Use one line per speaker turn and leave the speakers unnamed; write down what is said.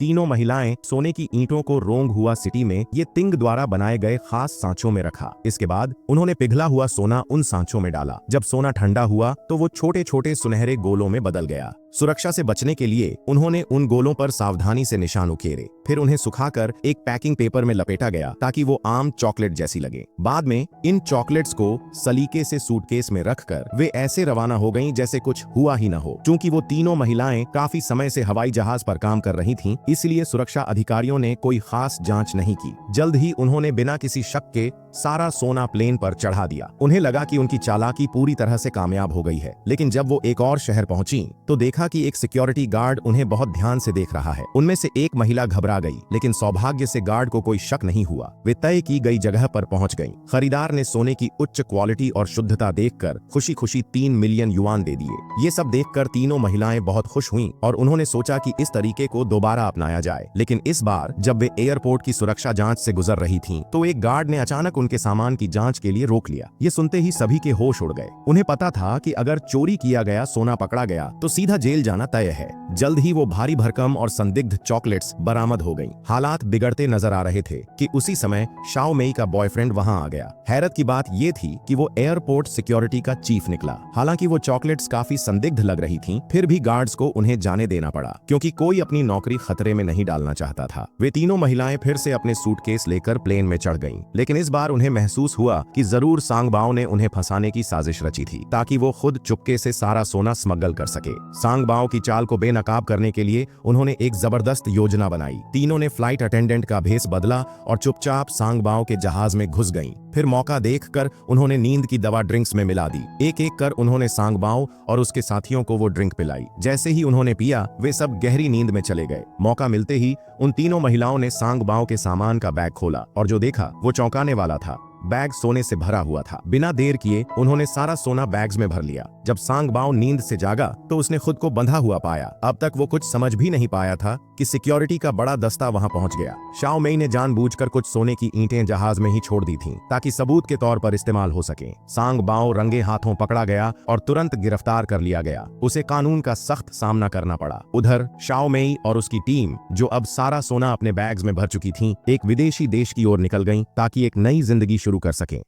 तीनों महिलाएं सोने की ईंटों को रोंग हुआ सिटी में ये तिंग द्वारा बनाए गए खास सांचों में रखा। इसके बाद उन्होंने पिघला हुआ सोना उन सांचों में डाला। जब सोना ठंडा हुआ तो वो छोटे छोटे सुनहरे गोलों में बदल गया। सुरक्षा से बचने के लिए उन्होंने उन गोलों पर सावधानी से निशान उकेरे, फिर उन्हें सुखाकर एक पैकिंग पेपर में लपेटा गया ताकि वो आम चॉकलेट जैसी लगे। बाद में इन चॉकलेट्स को सलीके से सूटकेस में रखकर वे ऐसे रवाना हो गईं जैसे कुछ हुआ ही न हो। क्योंकि वो तीनों महिलाएं काफी समय से हवाई जहाज पर काम कर रही थीं, इसलिए सुरक्षा अधिकारियों ने कोई खास जांच नहीं की। जल्द ही उन्होंने बिना किसी शक के सारा सोना प्लेन पर चढ़ा दिया। उन्हें लगा कि उनकी चालाकी पूरी तरह से कामयाब हो गई है। लेकिन जब वो एक और शहर पहुंची तो देखा कि एक सिक्योरिटी गार्ड उन्हें बहुत ध्यान से देख रहा है। उनमें से एक महिला घबरा गई, लेकिन सौभाग्य से गार्ड को कोई शक नहीं हुआ। वे तय की गई जगह पर पहुंच गईं। खरीदार ने सोने की उच्च क्वालिटी और शुद्धता देखकर खुशी खुशी 3 मिलियन युआन दे दिए। ये सब देखकर तीनों महिलाएं बहुत खुश हुईं और उन्होंने सोचा कि इस तरीके को दोबारा अपनाया जाए। लेकिन इस बार जब वे एयरपोर्ट की सुरक्षा जांच से गुजर रही थीं, तो एक गार्ड ने अचानक उनके सामान की जांच के लिए रोक लिया। ये सुनते ही सभी के होश उड़ गए। उन्हें पता था कि अगर चोरी किया गया सोना पकड़ा गया तो सीधा जेल जाना तय है। जल्द ही वो भारी भरकम और संदिग्ध चॉकलेट्स बरामद हो गईं। हालात बिगड़ते नजर आ रहे थे कि उसी समय शाओ मेई का बॉयफ्रेंड वहां आ गया। हैरत की बात ये थी कि वो एयरपोर्ट सिक्योरिटी का चीफ निकला। हालांकि वो चॉकलेट्स काफी संदिग्ध लग रही थीं, फिर भी गार्ड्स को उन्हें जाने देना पड़ा, क्योंकि कोई अपनी नौकरी खतरे में नहीं डालना चाहता था। वे तीनों महिलाएं फिर से अपने सूटकेस लेकर प्लेन में चढ़ गईं। लेकिन इस बार उन्हें महसूस हुआ कि जरूर सांगबाओ ने उन्हें फंसाने की साजिश रची थी, ताकि वो खुद चुपके से सारा सोना स्मगल कर सके। सांगबाओ की चाल को बेनकाब करने के लिए उन्होंने एक जबरदस्त योजना बनाई। तीनों ने फ्लाइट अटेंडेंट का भेष बदला और चुपचाप सांगबाओ के जहाज में घुस गईं। फिर मौका देखकर उन्होंने नींद की दवा ड्रिंक्स में मिला दी। एक एक कर उन्होंने सांगबाओ और उसके साथियों को वो ड्रिंक पिलाई। जैसे ही उन्होंने पिया, वे सब गहरी नींद में चले गए। मौका मिलते ही उन तीनों महिलाओं ने सांगबाओ के सामान का बैग खोला और जो देखा वो चौंकाने वाला था। बैग सोने से भरा हुआ था। बिना देर किए उन्होंने सारा सोना बैग्स में भर लिया। जब सांगबाओ नींद से जागा तो उसने खुद को बंधा हुआ पाया। अब तक वो कुछ समझ भी नहीं पाया था कि सिक्योरिटी का बड़ा दस्ता वहां पहुंच गया। शाओ मेई ने जानबूझकर कुछ सोने की ईंटें जहाज में ही छोड़ दी थीं, ताकि सबूत के तौर पर इस्तेमाल हो सके। सांगबाओ रंगे हाथों पकड़ा गया और तुरंत गिरफ्तार कर लिया गया। उसे कानून का सख्त सामना करना पड़ा। उधर शाओ मेई और उसकी टीम, जो अब सारा सोना अपने बैग्स में भर चुकी थी, एक विदेशी देश की ओर निकल गई ताकि एक नई जिंदगी शुरू कर सकें।